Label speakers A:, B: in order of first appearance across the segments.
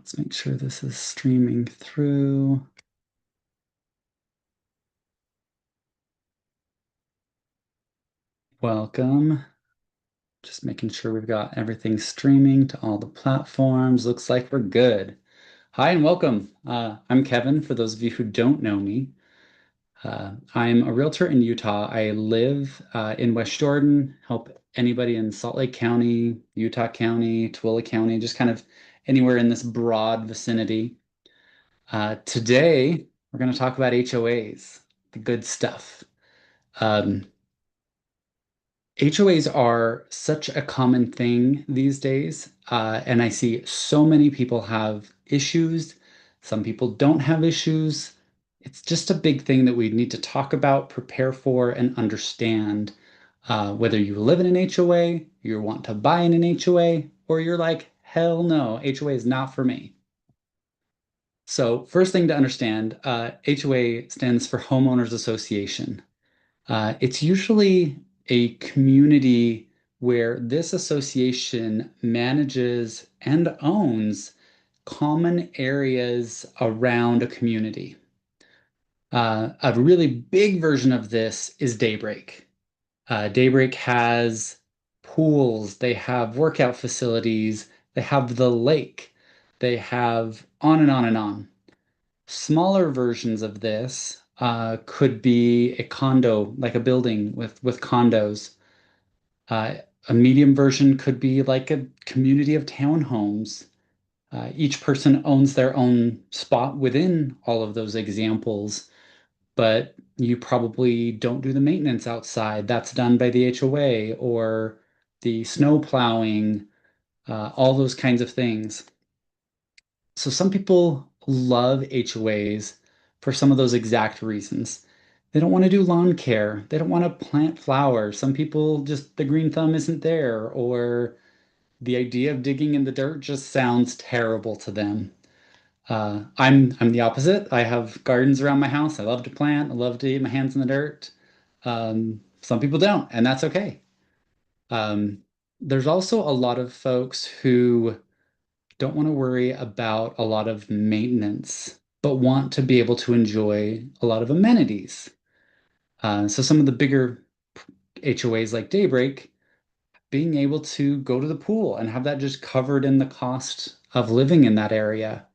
A: Let's make sure this is streaming through. Welcome. Just making sure we've got everything streaming to all the platforms. Looks like we're good. Hi and welcome. I'm Kevin, for those of you who don't know me. I'm a realtor in Utah. I live in West Jordan, help anybody in Salt Lake County, Utah County, Tooele County, just kind of anywhere in this broad vicinity. Today, we're going to talk about HOAs, the good stuff. HOAs are such a common thing these days, and I see so many people have issues. Some people don't have issues. It's just a big thing that we need to talk about, prepare for, and understand. Whether you live in an HOA, you want to buy in an HOA, or you're like, hell no, HOA is not for me. So, first thing to understand, HOA stands for Homeowners Association. It's usually a community where this association manages and owns common areas around a community. A really big version of this is Daybreak. Daybreak has pools, they have workout facilities, they have the lake, they have on and on and on. Smaller versions of this could be a condo, like a building with condos. A medium version could be like a community of townhomes. Each person owns their own spot within all of those examples, but you probably don't do the maintenance outside. That's done by the HOA or the snow plowing, all those kinds of things. So some people love HOAs for some of those exact reasons. They don't want to do lawn care. They don't want to plant flowers. Some people just, the green thumb isn't there, or the idea of digging in the dirt just sounds terrible to them. I'm the opposite. I have gardens around my house. I love to plant. I love to get my hands in the dirt. Some people don't, and that's okay. Um, there's also a lot of folks who don't want to worry about a lot of maintenance, but want to be able to enjoy a lot of amenities. So some of the bigger HOAs like Daybreak, being able to go to the pool and have that just covered in the cost of living in that area.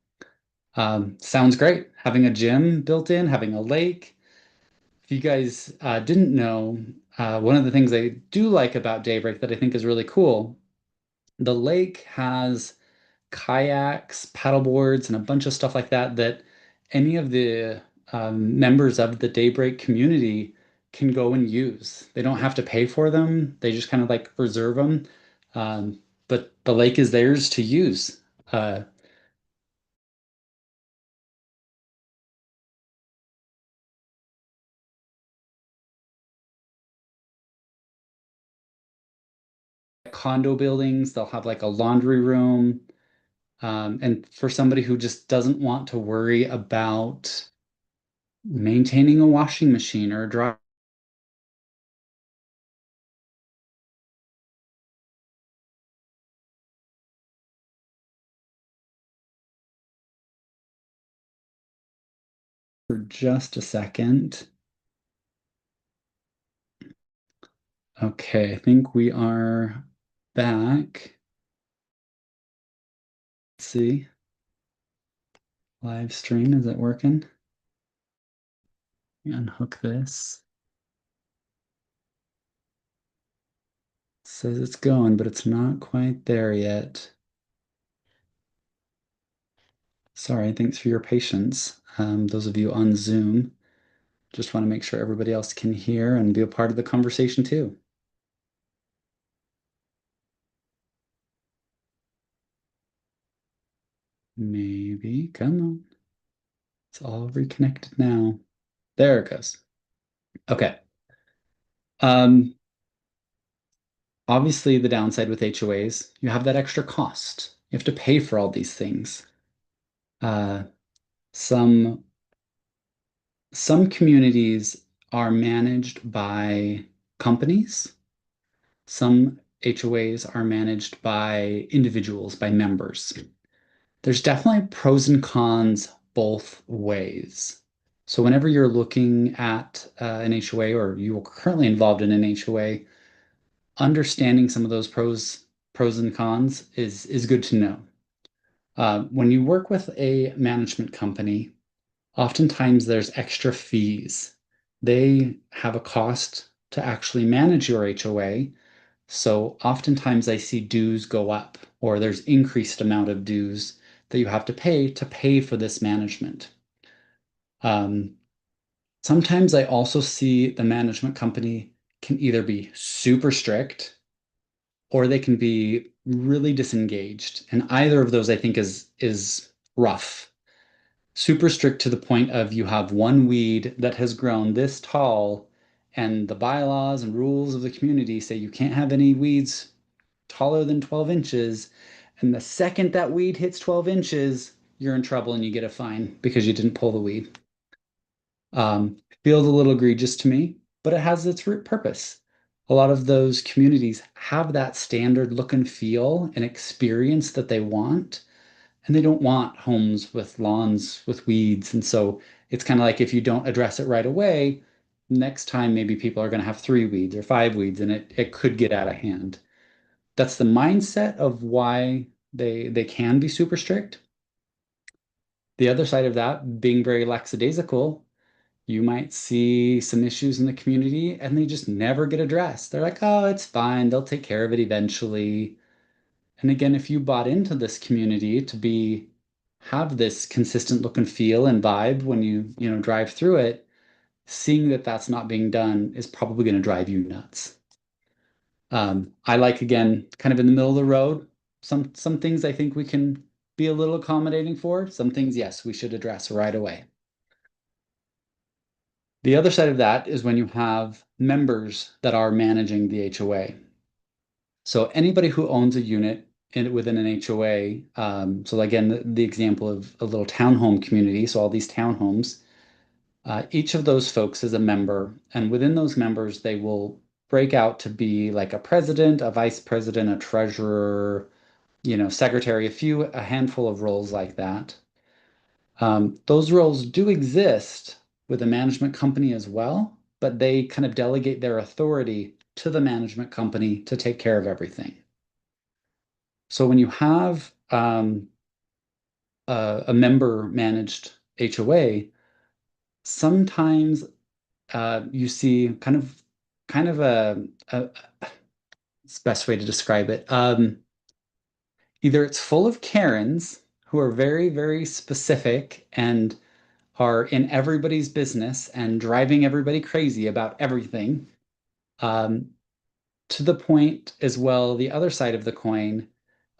A: Sounds great. Having a gym built in, having a lake. If you guys didn't know, one of the things I do like about Daybreak that I think is really cool, the lake has kayaks, paddleboards, and a bunch of stuff like that that any of the members of the Daybreak community can go and use. They don't have to pay for them. They just kind of like reserve them. But the lake is theirs to use. Uh, Condo buildings, they'll have like a laundry room. And for somebody who just doesn't want to worry about maintaining a washing machine or a dryer, for just a second. Okay, I think we are back. Let's see. Live stream, is it working? Unhook this. It says it's going, but it's not quite there yet. Sorry, thanks for your patience. Those of you on Zoom, just want to make sure everybody else can hear and be a part of the conversation too. Maybe, come on. It's all reconnected now. There it goes. Okay. Um, Obviously, the downside with HOAs, you have that extra cost. You have to pay for all these things. Uh, some some communities are managed by companies. Some HOAs are managed by individuals, by members. There's definitely pros and cons both ways. So whenever you're looking at an HOA or you are currently involved in an HOA, understanding some of those pros and cons is good to know. When you work with a management company, oftentimes there's extra fees. They have a cost to actually manage your HOA. So oftentimes I see dues go up, or there's increased amount of dues that you have to pay for this management. Um, Sometimes I also see the management company can either be super strict or they can be really disengaged. And either of those I think is rough. Super strict to the point of you have one weed that has grown this tall, and the bylaws and rules of the community say you can't have any weeds taller than 12 inches. And the second that weed hits 12 inches, you're in trouble and you get a fine because you didn't pull the weed. Feels a little egregious to me, but it has its root purpose. A lot of those communities have that standard look and feel and experience that they want, and they don't want homes with lawns with weeds. And so it's kind of like if you don't address it right away, next time maybe people are going to have three weeds or five weeds, and it could get out of hand. That's the mindset of why they can be super strict. The other side of that, being very lackadaisical, you might see some issues in the community and they just never get addressed. They're like, oh, it's fine. They'll take care of it eventually. And again, if you bought into this community to be have this consistent look and feel and vibe when you drive through it, seeing that that's not being done is probably going to drive you nuts. I like again, kind of in the middle of the road. Some things I think we can be a little accommodating for. Some things, yes, we should address right away. The other side of that is when you have members that are managing the HOA. So anybody who owns a unit within an HOA, so again, the example of a little townhome community, so all these townhomes, each of those folks is a member, and within those members, they will break out to be like a president, a vice president, a treasurer, secretary, a handful of roles like that. Those roles do exist with a management company as well, but they kind of delegate their authority to the management company to take care of everything. So when you have a member managed HOA, sometimes you see kind of a it's the best way to describe it. Either it's full of Karens who are very, very specific and are in everybody's business and driving everybody crazy about everything. Um, to the point as well, the other side of the coin,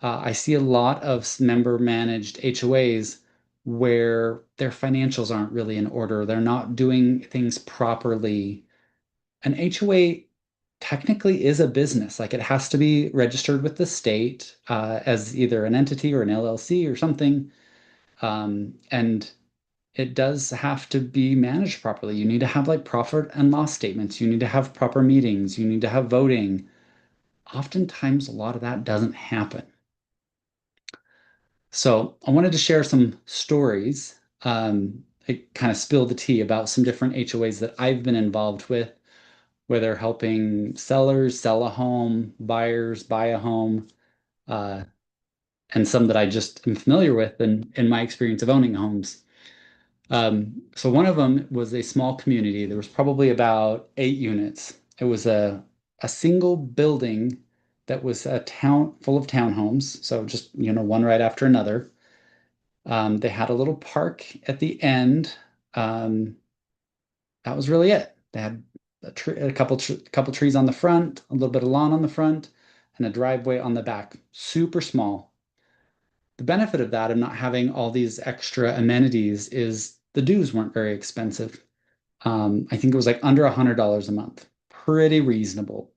A: I see a lot of member managed HOAs where their financials aren't really in order. They're not doing things properly. An HOA technically is a business. Like it has to be registered with the state as either an entity or an LLC or something. And it does have to be managed properly. You need to have like profit and loss statements. You need to have proper meetings. You need to have voting. Oftentimes, a lot of that doesn't happen. So I wanted to share some stories. It kind of spill the tea about some different HOAs that I've been involved with, where they're helping sellers sell a home, buyers buy a home, uh, and some that I just am familiar with in my experience of owning homes. So one of them was a small community. There was probably about 8 units. It was a single building that was a town full of townhomes. So just, one right after another. They had a little park at the end. Um, that was really it. They had a couple trees on the front, a little bit of lawn on the front, and a driveway on the back. Super small. The benefit of that, of not having all these extra amenities, is the dues weren't very expensive. I think it was like under $100 a month. Pretty reasonable.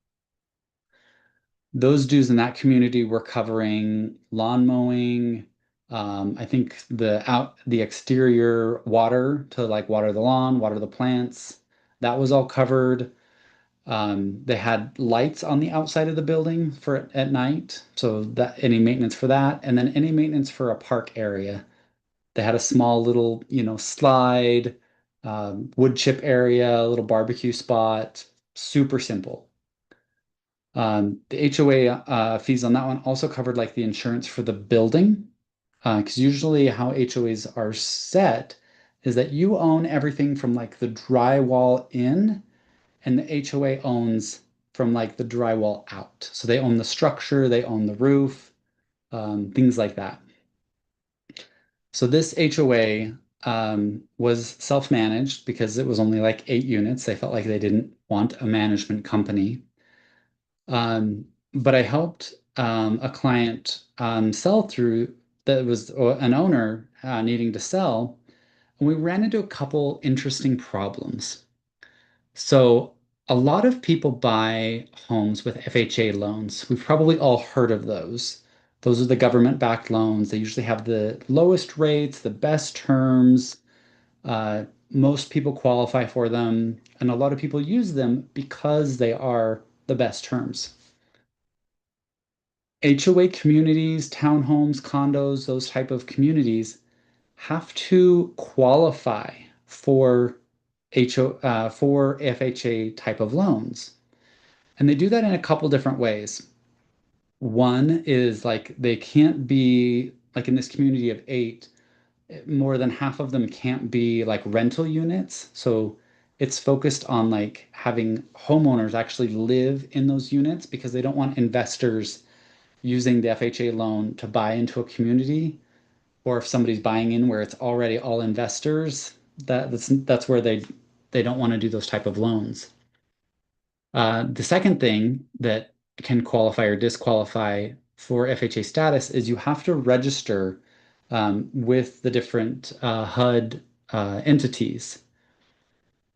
A: Those dues in that community were covering lawn mowing. I think the exterior water to like water the lawn, water the plants, that was all covered. They had lights on the outside of the building for at night, so that any maintenance for that, and then any maintenance for a park area. They had a small little, slide, wood chip area, a little barbecue spot, super simple. The HOA fees on that one also covered like the insurance for the building, because usually how HOAs are set is that you own everything from like the drywall in, and the HOA owns from like the drywall out. So they own the structure, they own the roof, things like that. So this HOA was self-managed because it was only like 8 units. They felt like they didn't want a management company. But I helped a client sell through that was an owner needing to sell, and we ran into a couple interesting problems. So, a lot of people buy homes with FHA loans. We've probably all heard of those. Those are the government-backed loans. They usually have the lowest rates, the best terms. Most people qualify for them, and a lot of people use them because they are the best terms. HOA communities, townhomes, condos, those type of communities have to qualify for for FHA type of loans. And they do that in a couple different ways. One is like they can't be like in this community of 8, more than half of them can't be like rental units. So it's focused on like having homeowners actually live in those units because they don't want investors using the FHA loan to buy into a community, or if somebody's buying in where it's already all investors, that's where they don't want to do those type of loans. The second thing that can qualify or disqualify for FHA status is you have to register with the different HUD entities.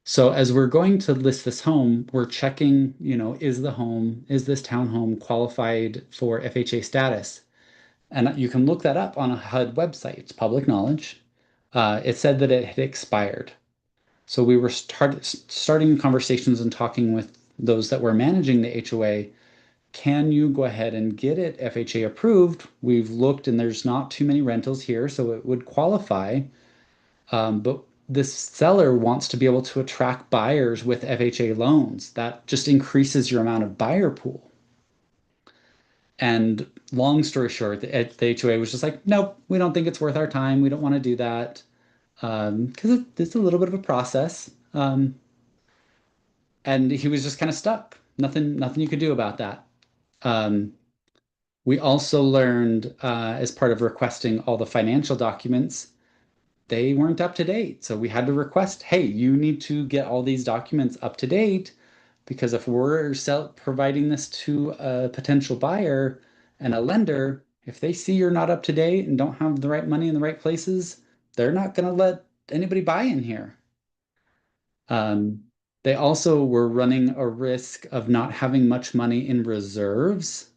A: So as we're going to list this home, we're checking, is this townhome qualified for FHA status? And you can look that up on a HUD website. It's public knowledge. It said that it had expired. So we were starting conversations and talking with those that were managing the HOA. Can you go ahead and get it FHA approved? We've looked and there's not too many rentals here, so it would qualify. But this seller wants to be able to attract buyers with FHA loans. That just increases your amount of buyer pool. And long story short, the HOA was just like, nope, we don't think it's worth our time. We don't want to do that because it's a little bit of a process. And he was just kind of stuck. Nothing you could do about that. Um, we also learned as part of requesting all the financial documents, they weren't up to date. So we had to request, hey, you need to get all these documents up to date because if we're providing this to a potential buyer and a lender, if they see you're not up to date and don't have the right money in the right places, they're not going to let anybody buy in here. Um, they also were running a risk of not having much money in reserves.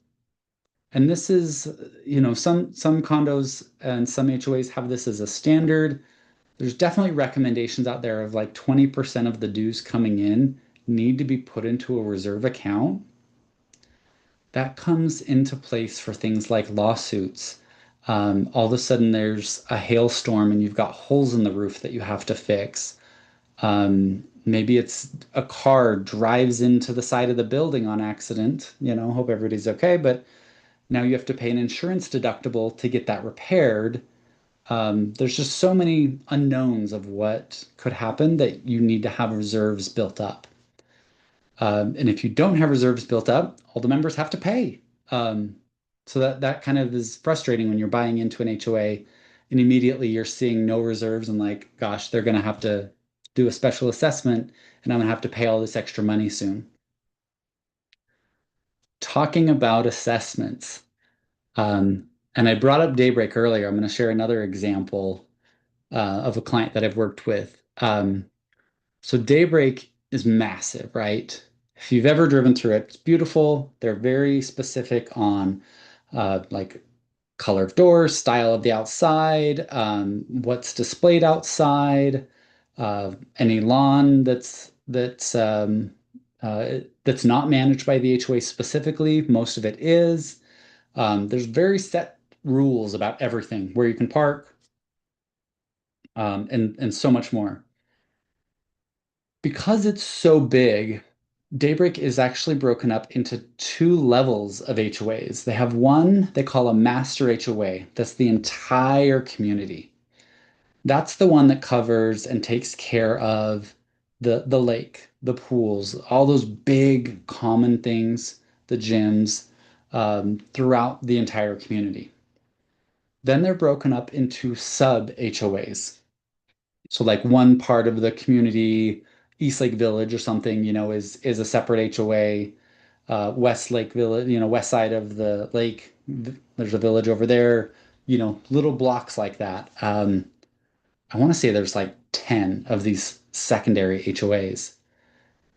A: And this is, some condos and some HOAs have this as a standard. There's definitely recommendations out there of like 20% of the dues coming in need to be put into a reserve account. That comes into place for things like lawsuits. All of a sudden, there's a hailstorm and you've got holes in the roof that you have to fix. Maybe it's a car drives into the side of the building on accident. Hope everybody's okay, but now you have to pay an insurance deductible to get that repaired. There's just so many unknowns of what could happen that you need to have reserves built up. And if you don't have reserves built up, all the members have to pay. Um, so that kind of is frustrating when you're buying into an HOA and immediately you're seeing no reserves and like, gosh, they're going to have to do a special assessment and I'm going to have to pay all this extra money soon. Talking about assessments, and I brought up Daybreak earlier. I'm going to share another example of a client that I've worked with. So Daybreak is massive, right? If you've ever driven through it, it's beautiful. They're very specific on like color of doors, style of the outside, what's displayed outside, any lawn that's that's not managed by the HOA specifically. Most of it is. There's very set rules about everything, where you can park, and so much more. Because it's so big, Daybreak is actually broken up into two levels of HOAs. They have one they call a master HOA. That's the entire community. That's the one that covers and takes care of the lake, the pools, all those big common things, the gyms, throughout the entire community. Then they're broken up into sub HOAs. So like one part of the community, East Lake Village or something, is a separate HOA. West Lake Village, west side of the lake, there's a village over there, little blocks like that. I want to say there's like 10 of these secondary HOAs.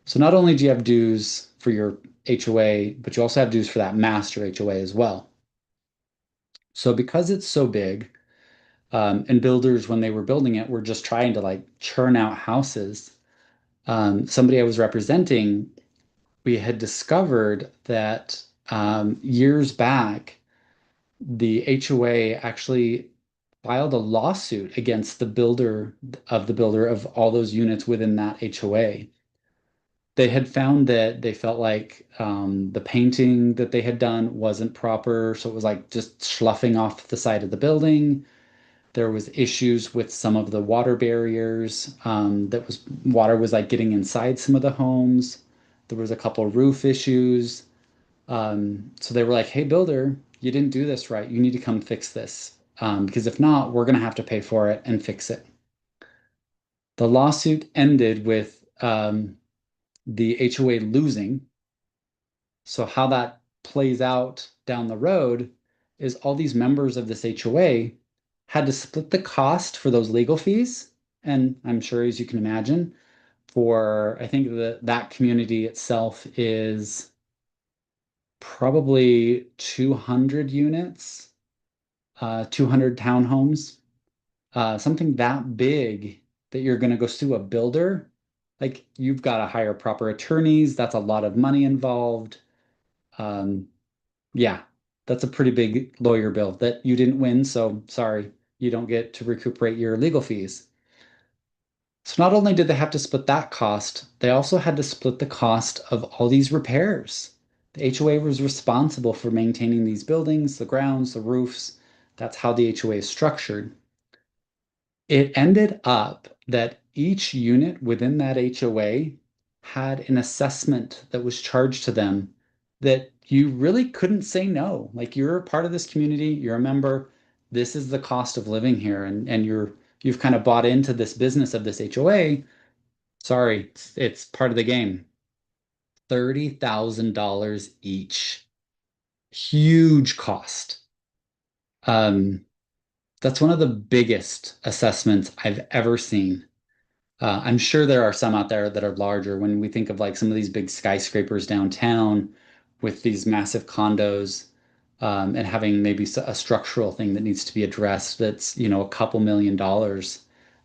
A: So not only do you have dues for your HOA, but you also have dues for that master HOA as well. So because it's so big, and builders, when they were building it, were just trying to like churn out houses. Somebody I was representing, we had discovered that years back, the HOA actually filed a lawsuit against the builder of all those units within that HOA. They had found that they felt like the painting that they had done wasn't proper, so it was like just sloughing off the side of the building. There was issues with some of the water barriers. That was water was like getting inside some of the homes. There was a couple roof issues. So they were like, "Hey, builder, you didn't do this right. You need to come fix this. Because if not, we're going to have to pay for it and fix it." The lawsuit ended with the HOA losing. So how that plays out down the road is all these members of this HOA had to split the cost for those legal fees. And I'm sure, as you can imagine, for I think that community itself is probably 200 units, 200 townhomes, something that big that you're going to go sue a builder. Like you've got to hire proper attorneys. That's a lot of money involved. Um, Yeah, that's a pretty big lawyer bill that you didn't win, so sorry, you don't get to recuperate your legal fees. So not only did they have to split that cost, they also had to split the cost of all these repairs. The HOA was responsible for maintaining these buildings, the grounds, the roofs. That's how the HOA is structured. It ended up that each unit within that HOA had an assessment that was charged to them that you really couldn't say no. Like you're a part of this community, you're a member, this is the cost of living here, and you've kind of bought into this business of this HOA. Sorry, it's part of the game. $30,000 each. Huge cost. Um, that's one of the biggest assessments I've ever seen. I'm sure there are some out there that are larger when we think of like some of these big skyscrapers downtown with these massive condos, and having maybe a structural thing that needs to be addressed that's, a couple $1 million.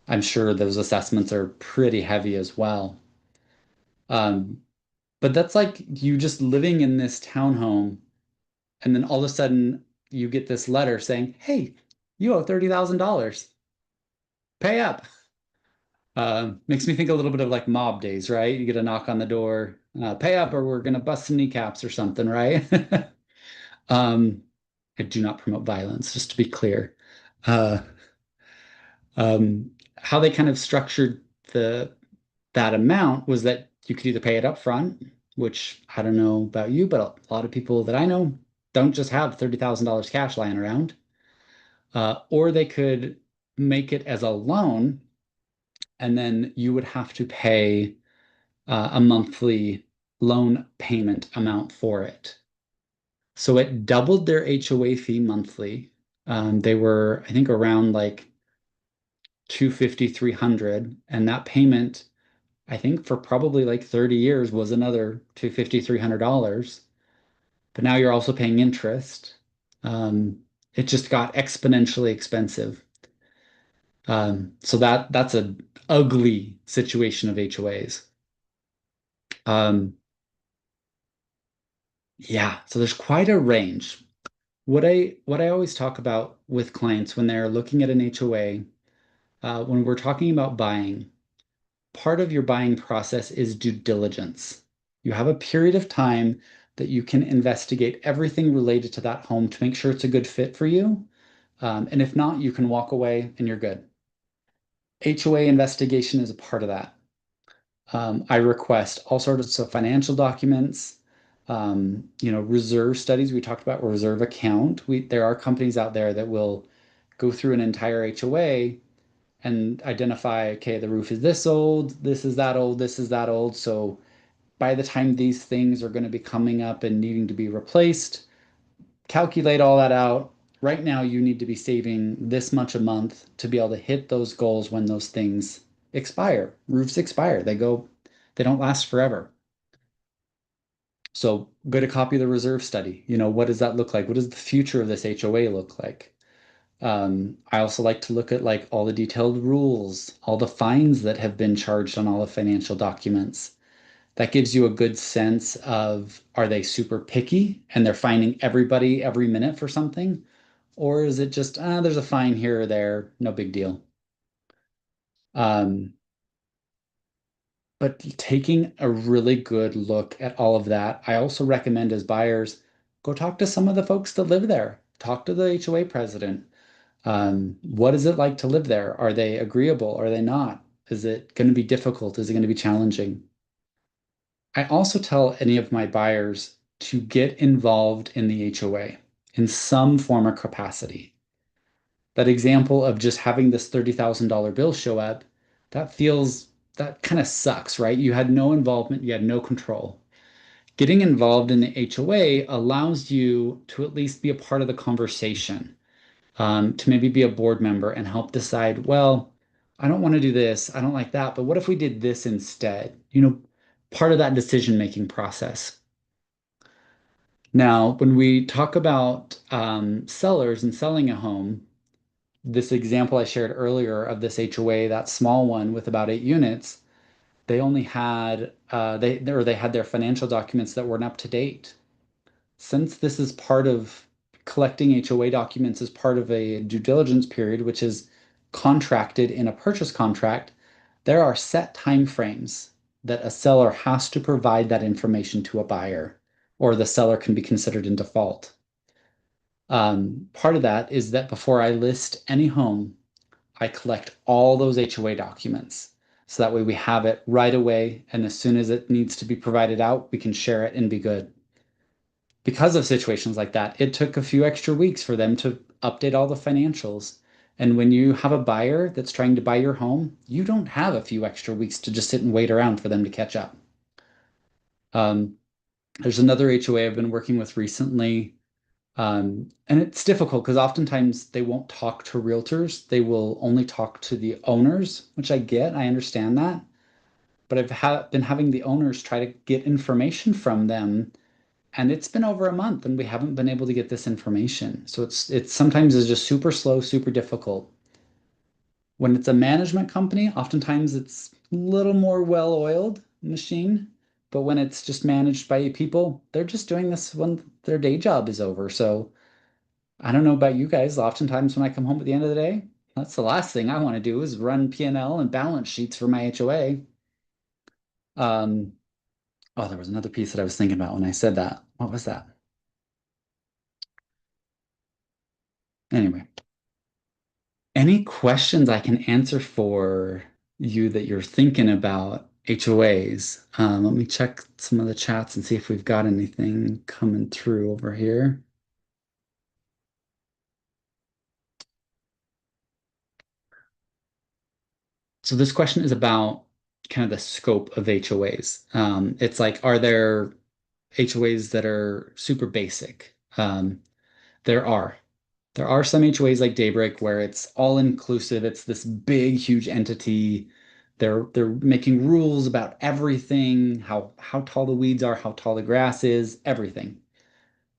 A: I'm sure those assessments are pretty heavy as well. Um, but that's like you just living in this townhome, and then all of a sudden you get this letter saying, "Hey, you owe $30,000. Pay up." Makes me think a little bit of like mob days, right? You get a knock on the door, pay up or we're gonna bust some kneecaps or something, right? Um, I do not promote violence, just to be clear. Uh, how they kind of structured the that amount was that you could either pay it up front, which I don't know about you, but a lot of people that I know don't just have $30,000 cash lying around, or they could make it as a loan, and then you would have to pay a monthly loan payment amount for it. So it doubled their HOA fee monthly. They were, I think, around like 250, 300, and that payment, I think, for probably like 30 years was another 250, $300. But now you're also paying interest. It just got exponentially expensive. So that's an ugly situation of HOAs. Yeah, so there's quite a range. What I always talk about with clients when they're looking at an HOA, when we're talking about buying, part of your buying process is due diligence. You have a period of time that you can investigate everything related to that home to make sure it's a good fit for you. And if not, you can walk away and you're good. HOA investigation is a part of that. I request all sorts of financial documents, reserve studies. We talked about reserve account. There are companies out there that will go through an entire HOA and identify, okay, the roof is this old, this is that old, this is that old. So by the time these things are going to be coming up and needing to be replaced, calculate all that out. Right now, you need to be saving this much a month to be able to hit those goals when those things expire. Roofs expire. They don't last forever. So get a copy of the reserve study. What does that look like? What does the future of this HOA look like? I also like to look at like all the detailed rules, all the fines that have been charged on all the financial documents. That gives you a good sense of, are they super picky and they're fining everybody every minute for something? Or is it just, there's a fine here or there, no big deal. Um, but taking a really good look at all of that, I also recommend as buyers, go talk to some of the folks that live there. Talk to the HOA president. What is it like to live there? Are they agreeable? Are they not? Is it going to be difficult? Is it going to be challenging? I also tell any of my buyers to get involved in the HOA in some form or capacity. That example of just having this $30,000 bill show up, that kind of sucks, right? You had no involvement, you had no control. Getting involved in the HOA allows you to at least be a part of the conversation, to maybe be a board member and help decide, well, I don't want to do this, I don't like that, but what if we did this instead? Part of that decision-making process. Now, when we talk about sellers and selling a home, this example I shared earlier of this HOA, that small one with about 8 units, they only had they had their financial documents that weren't up to date. Since this is part of collecting HOA documents as part of a due diligence period, which is contracted in a purchase contract, there are set time frames that a seller has to provide that information to a buyer, or the seller can be considered in default. Part of that is that before I list any home, I collect all those HOA documents. So that way we have it right away. And as soon as it needs to be provided out, we can share it and be good. Because of situations like that, it took a few extra weeks for them to update all the financials. And when you have a buyer that's trying to buy your home, you don't have a few extra weeks to just sit and wait around for them to catch up. Um, there's another HOA I've been working with recently. And it's difficult because oftentimes they won't talk to realtors. They will only talk to the owners, which I get. I understand that. But been having the owners try to get information from them, and it's been over a month, and we haven't been able to get this information. So it's sometimes is just super slow, super difficult. When it's a management company, oftentimes it's a little more well-oiled machine. But when it's just managed by people, they're just doing this when their day job is over. So I don't know about you guys. Oftentimes when I come home at the end of the day, that's the last thing I want to do is run P&L and balance sheets for my HOA. Um, oh, there was another piece that I was thinking about when I said that. What was that? Anyway, any questions I can answer for you that you're thinking about HOAs? Let me check some of the chats and see if we've got anything coming through over here. So this question is about kind of the scope of HOAs. It's like, are there HOAs that are super basic? There are. There are some HOAs like Daybreak where it's all inclusive. It's this big, huge entity. They're making rules about everything, how tall the weeds are, how tall the grass is, everything.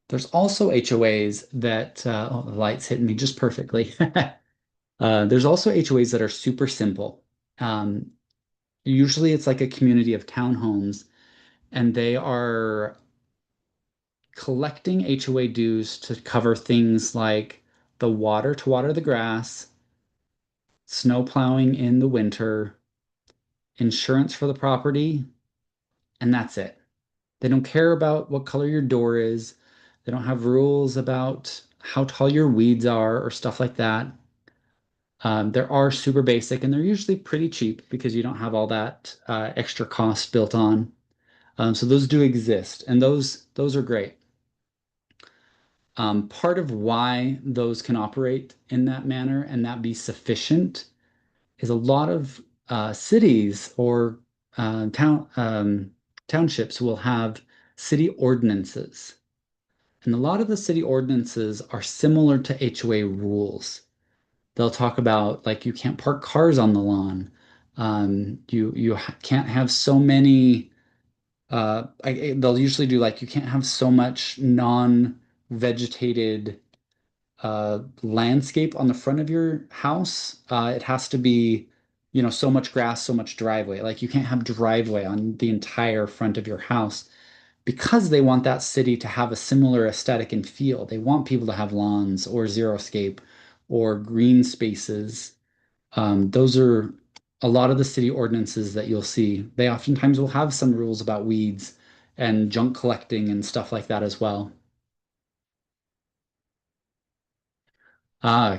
A: There's also HOAs that oh, the light's hitting me just perfectly. There's also HOAs that are super simple. Um, Usually it's like a community of townhomes, and they are collecting HOA dues to cover things like the water to water the grass, snow plowing in the winter, insurance for the property, and that's it. They don't care about what color your door is. They don't have rules about how tall your weeds are or stuff like that. There are super basic and they're usually pretty cheap because you don't have all that extra cost built on. So those do exist and those are great. Part of why those can operate in that manner and that be sufficient is a lot of cities or townships will have city ordinances. And a lot of the city ordinances are similar to HOA rules. They'll talk about like you can't park cars on the lawn. You can't have so many. They'll usually do like you can't have so much non-vegetated landscape on the front of your house. It has to be, so much grass, so much driveway. Like you can't have driveway on the entire front of your house because they want that city to have a similar aesthetic and feel. They want people to have lawns or xeriscape or green spaces. Those are a lot of the city ordinances that you'll see. They oftentimes will have some rules about weeds and junk collecting and stuff like that as well.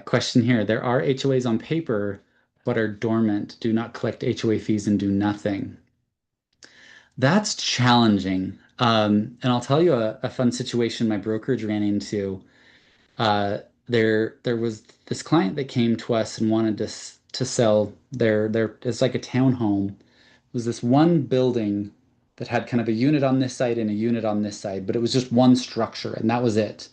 A: Question here. There are HOAs on paper, but are dormant, do not collect HOA fees and do nothing. That's challenging. And I'll tell you a fun situation my brokerage ran into. There was this client that came to us and wanted to sell their it's like a townhome. It was this one building that had kind of a unit on this side and a unit on this side, but it was just one structure and that was it.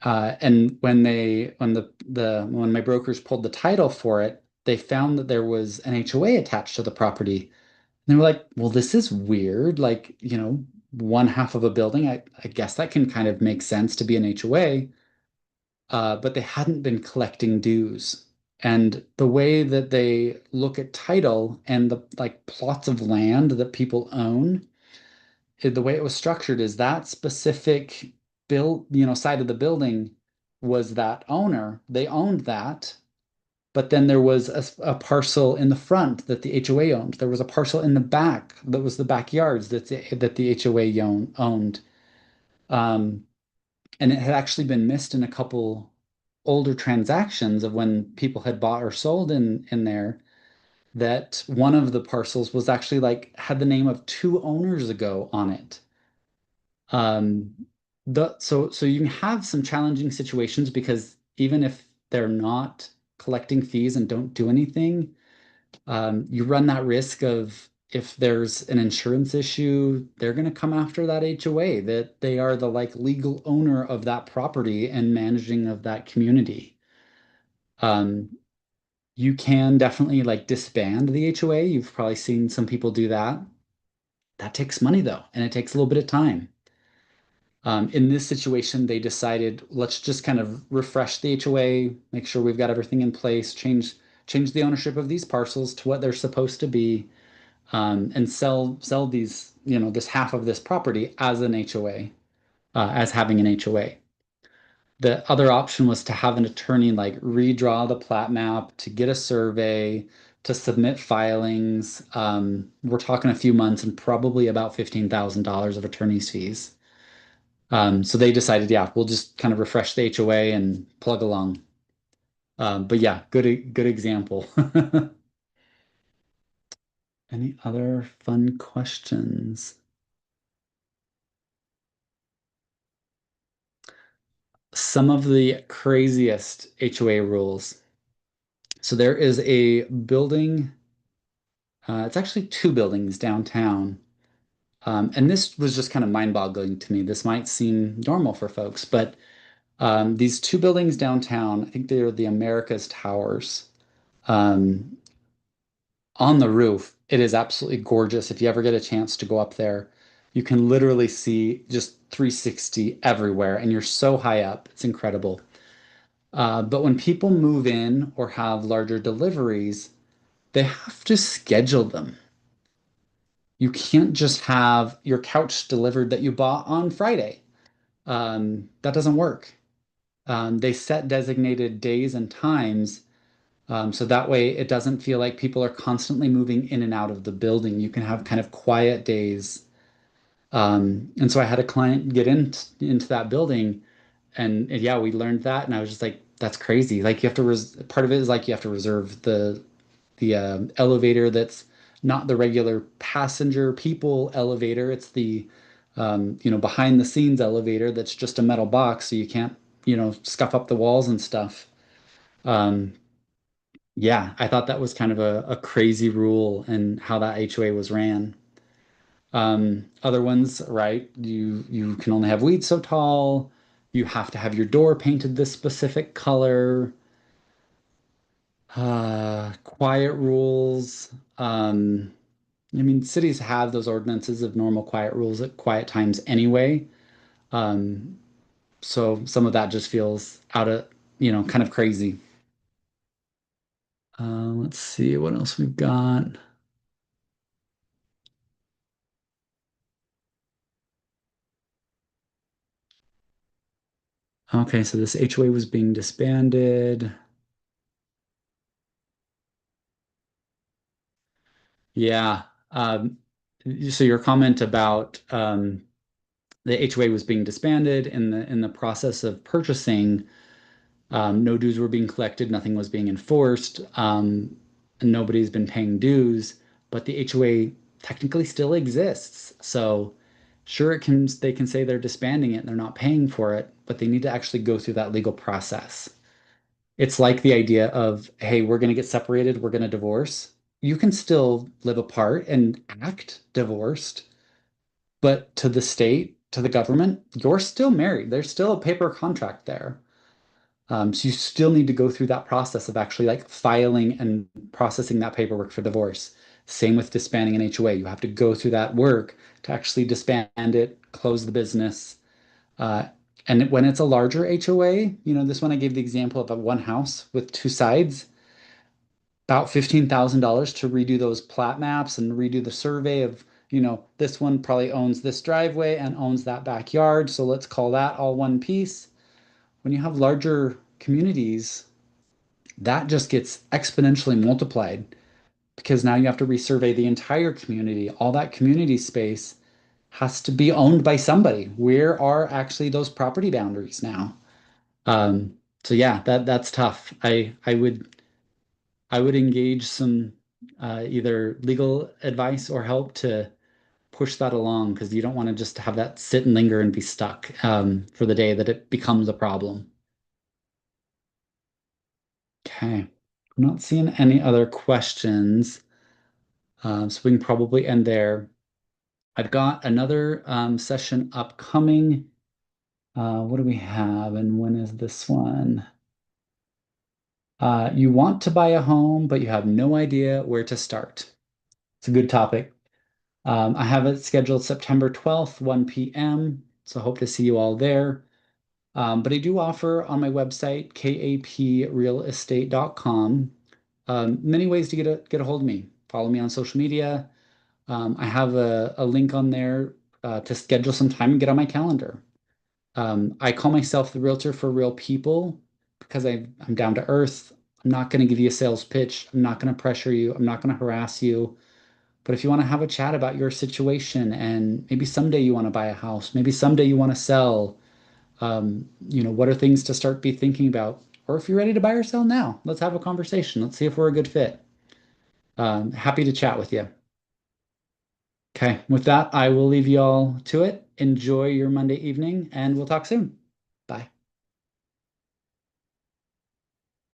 A: And when my brokers pulled the title for it, they found that there was an HOA attached to the property. And they were like, well, this is weird. Like, one half of a building, I guess that can kind of make sense to be an HOA. But they hadn't been collecting dues. And the way that they look at title and the like plots of land that people own, the way it was structured is that specific side of the building was that owner. They owned that, but then there was a parcel in the front that the HOA owned. There was a parcel in the back that was the backyards that the HOA owned. Um, and it had actually been missed in a couple older transactions of when people had bought or sold in there that one of the parcels was actually like had the name of two owners ago on it. Um, so you can have some challenging situations because even if they're not collecting fees and don't do anything, you run that risk of if there's an insurance issue, they're going to come after that HOA, that they are the like legal owner of that property and managing of that community. Um, you can definitely like disband the HOA. You've probably seen some people do that. That takes money though, and it takes a little bit of time. In this situation, they decided let's just kind of refresh the HOA, make sure we've got everything in place, change the ownership of these parcels to what they're supposed to be, and sell these, this half of this property as an HOA, as having an HOA. The other option was to have an attorney like redraw the plat map, to get a survey, to submit filings. We're talking a few months and probably about $15,000 of attorney's fees. So they decided, yeah, we'll just kind of refresh the HOA and plug along. But yeah, good example. Any other fun questions? Some of the craziest HOA rules. So there is a building, it's actually two buildings downtown. And this was just kind of mind-boggling to me. This might seem normal for folks, but these two buildings downtown, I think they're the America's Towers. Um, on the roof, it is absolutely gorgeous. If you ever get a chance to go up there, you can literally see just 360 everywhere, and you're so high up. It's incredible. But when people move in or have larger deliveries, they have to schedule them. You can't just have your couch delivered that you bought on Friday. That doesn't work. They set designated days and times, so that way it doesn't feel like people are constantly moving in and out of the building. You can have kind of quiet days. And so I had a client get into that building, and yeah, we learned that, and I was just like, that's crazy. Like you have to part of it is like you have to reserve the elevator that's not the regular passenger people elevator. It's the behind the scenes elevator that's just a metal box, so you can't scuff up the walls and stuff. Um, yeah, I thought that was kind of a crazy rule and how that HOA was ran. Other ones, right? You can only have weeds so tall. You have to have your door painted this specific color. Quiet rules. I mean, cities have those ordinances of normal quiet rules at quiet times anyway. Um, so some of that just feels out of, kind of crazy. Let's see what else we've got. Okay, so this HOA was being disbanded. Yeah. So your comment about the HOA was being disbanded in the process of purchasing, no dues were being collected, nothing was being enforced, and nobody's been paying dues, but the HOA technically still exists. So sure, they can say they're disbanding it and they're not paying for it, but they need to actually go through that legal process. It's like the idea of, hey, we're going to get separated, we're going to divorce. You can still live apart and act divorced, but to the state, to the government, you're still married. There's still a paper contract there. So you still need to go through that process of actually like filing and processing that paperwork for divorce. Same with disbanding an HOA. You have to go through that work to actually disband it, close the business. Uh, and when it's a larger HOA, this one I gave the example of a one house with two sides, about $15,000 to redo those plat maps and redo the survey of, this one probably owns this driveway and owns that backyard. So let's call that all one piece. When you have larger communities, that just gets exponentially multiplied because now you have to resurvey the entire community. All that community space has to be owned by somebody. Where are actually those property boundaries now? Um, so yeah, that's tough. I would engage some either legal advice or help to push that along because you don't want to just have that sit and linger and be stuck for the day that it becomes a problem. Okay. I'm not seeing any other questions, so we can probably end there. I've got another session upcoming. What do we have, and when is this one? You want to buy a home, but you have no idea where to start. It's a good topic. I have it scheduled September 12th, 1 p.m. So hope to see you all there. But I do offer on my website, kaprealestate.com, many ways to get a hold of me. Follow me on social media. I have a link on there to schedule some time and get on my calendar. I call myself the realtor for real people because I'm down to earth. I'm not going to give you a sales pitch. I'm not going to pressure you. I'm not going to harass you. But if you want to have a chat about your situation and maybe someday you want to buy a house, maybe someday you want to sell, what are things to start be thinking about? Or if you're ready to buy or sell now, let's have a conversation. Let's see if we're a good fit. Happy to chat with you. Okay, with that, I will leave you all to it. Enjoy your Monday evening, and we'll talk soon. Bye.